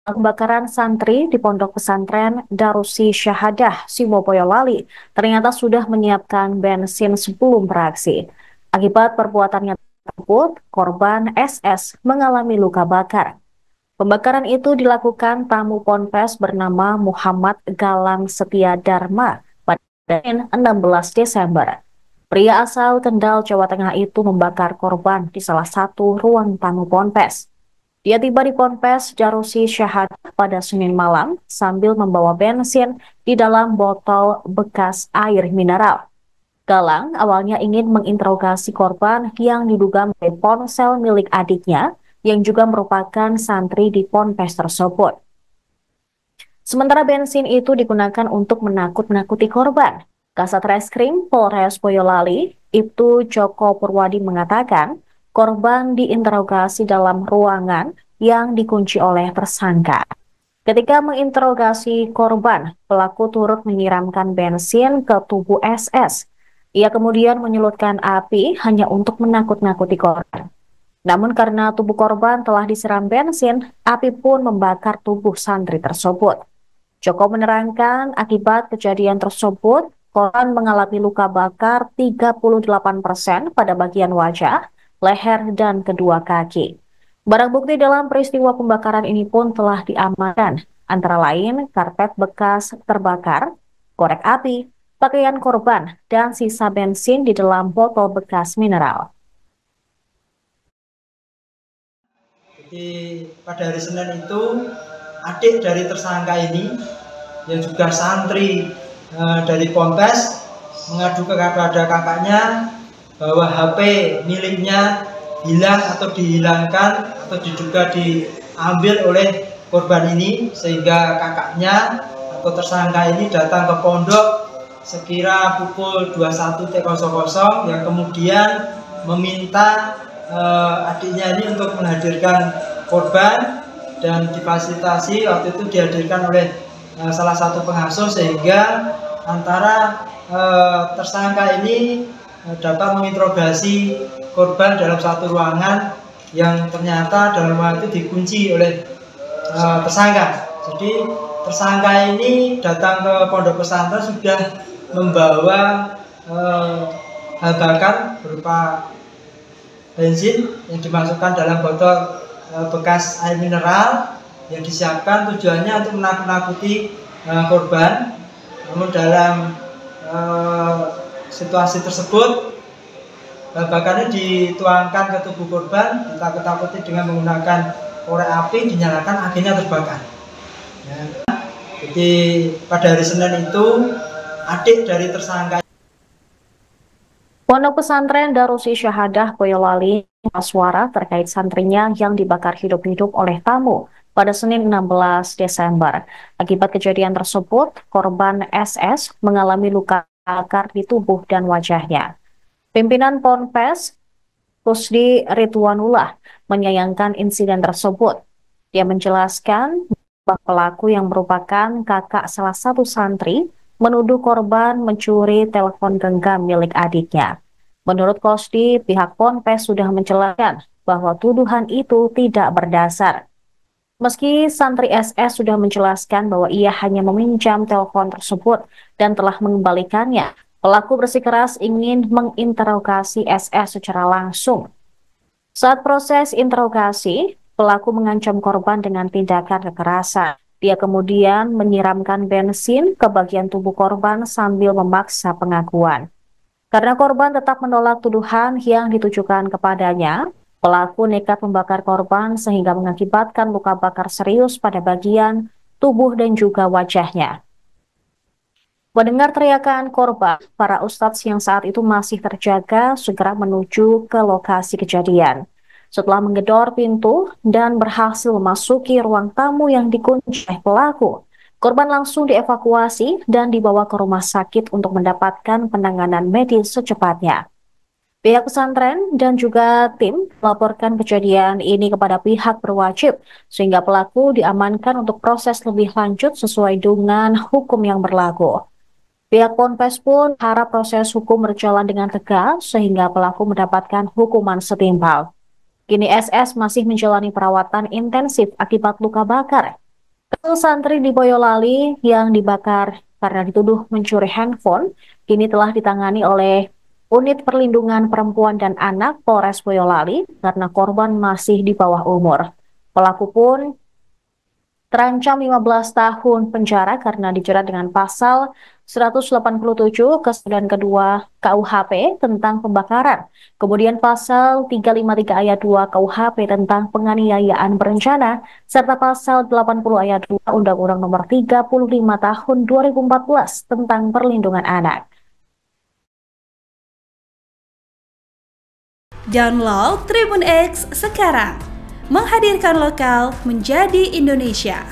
Kebakaran santri di Pondok Pesantren Darusi Syahadah Simo Boyolali ternyata sudah menyiapkan bensin sebelum beraksi. Akibat perbuatannya tersebut, korban SS mengalami luka bakar. Pembakaran itu dilakukan tamu ponpes bernama Muhammad Galang Setia Dharma pada 16 Desember. Pria asal Kendal, Jawa Tengah itu membakar korban di salah satu ruang tamu ponpes. Dia tiba di Ponpes Darusi Syahadah pada Senin malam sambil membawa bensin di dalam botol bekas air mineral. Galang awalnya ingin menginterogasi korban yang diduga menjadi ponsel milik adiknya yang juga merupakan santri di Ponpes tersebut. Sementara bensin itu digunakan untuk menakut-nakuti korban. Kasat Reskrim Polres Boyolali, Ibtu Joko Purwadi mengatakan, korban diinterogasi dalam ruangan yang dikunci oleh tersangka. Ketika menginterogasi korban, pelaku turut menyiramkan bensin ke tubuh SS. Ia kemudian menyulutkan api hanya untuk menakut-nakuti korban. Namun karena tubuh korban telah disiram bensin, api pun membakar tubuh santri tersebut. Joko menerangkan akibat kejadian tersebut, korban mengalami luka bakar 38% pada bagian wajah, leher, dan kedua kaki. Barang bukti dalam peristiwa pembakaran ini pun telah diamankan, antara lain karpet bekas terbakar, korek api, pakaian korban, dan sisa bensin di dalam botol bekas mineral. Jadi pada hari Senin itu adik dari tersangka ini yang juga santri dari Ponpes mengadu kepada kakaknya bahwa HP miliknya hilang atau dihilangkan atau diduga diambil oleh korban ini, sehingga kakaknya atau tersangka ini datang ke pondok sekira pukul 21.00 yang kemudian meminta adiknya ini untuk menghadirkan korban, dan difasilitasi waktu itu dihadirkan oleh salah satu pengasuh, sehingga antara tersangka ini dapat menginterogasi korban dalam satu ruangan yang ternyata dalam ruangan itu dikunci oleh tersangka. Jadi tersangka ini datang ke pondok pesantren sudah membawa hal bakar berupa bensin yang dimasukkan dalam botol bekas air mineral yang disiapkan tujuannya untuk menakut-nakuti korban. Namun dalam situasi tersebut bakarnya dituangkan ke tubuh korban, ditakut-takuti dengan menggunakan korek api, dinyalakan, akhirnya terbakar. Ya. Jadi pada hari Senin itu adik dari tersangka Pondok Pesantren Darusi Syahadah Boyolali suara terkait santrinya yang dibakar hidup-hidup oleh tamu pada Senin 16 Desember. Akibat kejadian tersebut, korban SS mengalami luka bakar di tubuh dan wajahnya. Pimpinan Ponpes, Kusdi Ridwanullah, menyayangkan insiden tersebut. Dia menjelaskan bahwa pelaku yang merupakan kakak salah satu santri menuduh korban mencuri telepon genggam milik adiknya. Menurut Kusdi, pihak Ponpes sudah menjelaskan bahwa tuduhan itu tidak berdasar. Meski santri SS sudah menjelaskan bahwa ia hanya meminjam telepon tersebut dan telah mengembalikannya, pelaku bersikeras ingin menginterogasi SS secara langsung. Saat proses interogasi, pelaku mengancam korban dengan tindakan kekerasan. Dia kemudian menyiramkan bensin ke bagian tubuh korban sambil memaksa pengakuan. Karena korban tetap menolak tuduhan yang ditujukan kepadanya, pelaku nekat membakar korban sehingga mengakibatkan luka bakar serius pada bagian tubuh dan juga wajahnya. Mendengar teriakan korban, para ustadz yang saat itu masih terjaga segera menuju ke lokasi kejadian. Setelah menggedor pintu dan berhasil memasuki ruang tamu yang dikunci oleh pelaku, korban langsung dievakuasi dan dibawa ke rumah sakit untuk mendapatkan penanganan medis secepatnya. Pihak pesantren dan juga tim melaporkan kejadian ini kepada pihak berwajib sehingga pelaku diamankan untuk proses lebih lanjut sesuai dengan hukum yang berlaku. Pihak Ponpes pun harap proses hukum berjalan dengan tegas sehingga pelaku mendapatkan hukuman setimpal. Kini SS masih menjalani perawatan intensif akibat luka bakar. Santri di Boyolali yang dibakar karena dituduh mencuri handphone kini telah ditangani oleh Unit Perlindungan Perempuan dan Anak Polres Boyolali karena korban masih di bawah umur. Pelaku pun terancam 15 tahun penjara karena dijerat dengan pasal 187 kemudian kedua KUHP tentang pembakaran. Kemudian pasal 353 ayat 2 KUHP tentang penganiayaan berencana serta pasal 80 ayat 2 Undang-Undang Nomor 35 Tahun 2014 tentang perlindungan anak. Download Tribun X sekarang, menghadirkan lokal menjadi Indonesia.